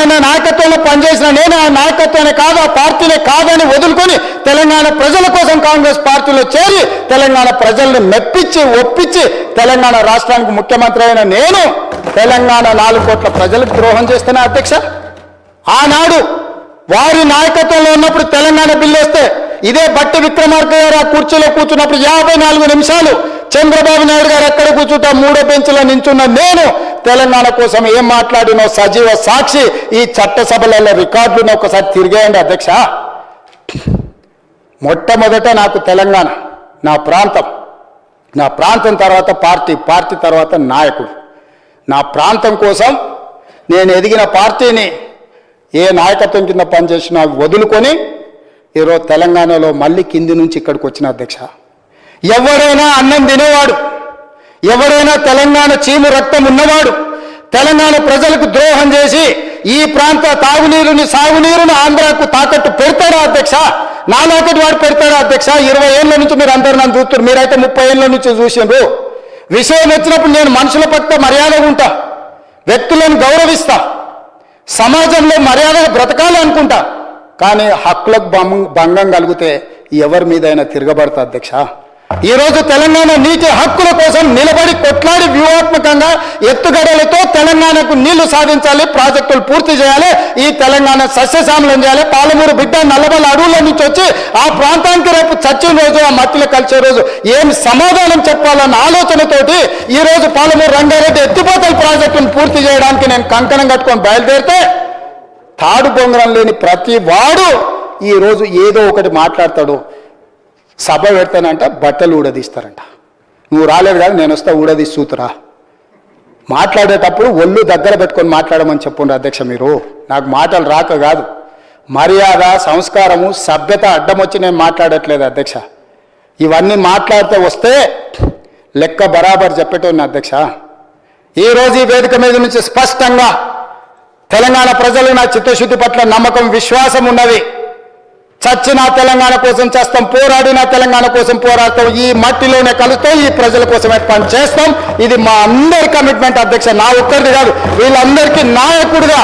ఆయన నాయకత్వంలో పనిచేసిన నేను ఆ నాయకత్వాన్ని కాదు, ఆ పార్టీనే కాదని వదులుకొని తెలంగాణ ప్రజల కోసం కాంగ్రెస్ పార్టీలో చేరి తెలంగాణ ప్రజల్ని మెప్పించి ఒప్పించి తెలంగాణ రాష్ట్రానికి ముఖ్యమంత్రి అయిన నేను తెలంగాణ 4 కోట్ల ప్రజలకు ద్రోహం చేస్తున్నా అధ్యక్ష. ఆనాడు వారి నాయకత్వంలో ఉన్నప్పుడు తెలంగాణ బిల్లు వస్తే ఇదే బట్టి విక్రమార్క గారు ఆ కుర్చీలో కూర్చున్నప్పుడు 54 నిమిషాలు చంద్రబాబు నాయుడు గారు ఎక్కడ కూర్చుంటా 3వ బెంచ్లో నించున్న నేను తెలంగాణ కోసం ఏం మాట్లాడినో సజీవ సాక్షి ఈ చట్టసభలలో రికార్డులను ఒకసారి తిరిగేయండి అధ్యక్ష. మొట్టమొదట నాకు తెలంగాణ నా ప్రాంతం తర్వాత పార్టీ తర్వాత నాయకుడు. నా ప్రాంతం కోసం నేను ఎదిగిన పార్టీని ఏ నాయకత్వం కింద పనిచేసినా వదులుకొని ఈరోజు తెలంగాణలో మళ్ళీ కింది నుంచి ఇక్కడికి వచ్చిన అధ్యక్ష. ఎవరైనా అన్నం తినేవాడు, ఎవరైనా తెలంగాణ చీము రక్తం ఉన్నవాడు తెలంగాణ ప్రజలకు ద్రోహం చేసి ఈ ప్రాంత తాగునీరుని సాగునీరుని ఆంధ్రాకు తాకట్టు పెడతాడా అధ్యక్ష? నాలాకటి వాడు పెడతాడా అధ్యక్ష? 20 ఏళ్ళ నుంచి మీరు అందరూ నన్ను చూస్తారు, మీరైతే 30 ఏళ్ళ నుంచి చూసిండ్రు. విషయం వచ్చినప్పుడు నేను మనుషుల పట్ల మర్యాదగా ఉంటా, వ్యక్తులను గౌరవిస్తా, సమాజంలో మర్యాదగా బ్రతకాలి అనుకుంటా. కానీ హక్కులకు భంగం కలిగితే ఎవరి మీదైనా తిరగబడతా అధ్యక్ష. ఈరోజు తెలంగాణ నీటి హక్కుల కోసం నిలబడి కొట్లాడి వ్యూహాత్మకంగా ఎత్తుగడలతో తెలంగాణకు నీళ్లు సాధించాలి, ప్రాజెక్టులు పూర్తి చేయాలి, ఈ తెలంగాణ సస్యశ్యామలం చేయాలి. పాలమూరు బిడ్డ నల్లబల్ల అడవుల నుంచి వచ్చి ఆ ప్రాంతానికి రేపు చచ్చిన రోజు ఆ మట్టిలో కలిసే రోజు ఏం సమాధానం చెప్పాలన్న ఆలోచనతోటి ఈరోజు పాలమూరు రంగారెడ్డి ఎత్తిపోతల ప్రాజెక్టును పూర్తి చేయడానికి నేను కంకణం కట్టుకొని బయలుదేరితే తాడు బొంగరం లేని ప్రతి వాడు ఈరోజు ఏదో ఒకటి మాట్లాడతాడు. సభ పెడతానంట బట్టలు ఊడదీస్తారంట. నువ్వు రాలేదు కాదు, నేను వస్తా ఊడదీసి చూతురా. మాట్లాడేటప్పుడు ఒళ్ళు దగ్గర పెట్టుకొని మాట్లాడమని చెప్పుండ్రు అధ్యక్ష. మీరు నాకు మాటలు రాక కాదు, మర్యాద సంస్కారము సభ్యత అడ్డం వచ్చి నేను మాట్లాడట్లేదు అధ్యక్ష. ఇవన్నీ మాట్లాడితే వస్తే లెక్క బరాబర్ చెప్పేటోని అధ్యక్ష. ఈరోజు ఈ వేదిక మీద నుంచి స్పష్టంగా తెలంగాణ ప్రజలు నా చిత్తశుద్ధి పట్ల నమ్మకం విశ్వాసం ఉన్నది. చచ్చిన తెలంగాణ కోసం చేస్తాం, పోరాడిన తెలంగాణ కోసం పోరాడతాం, ఈ మట్టిలోనే కలుస్తాం, ఈ ప్రజల కోసమే పని చేస్తాం. ఇది మా అందరి కమిట్మెంట్ అధ్యక్ష, నా ఒక్కరిది కాదు, వీళ్ళందరికీ నాయకుడిగా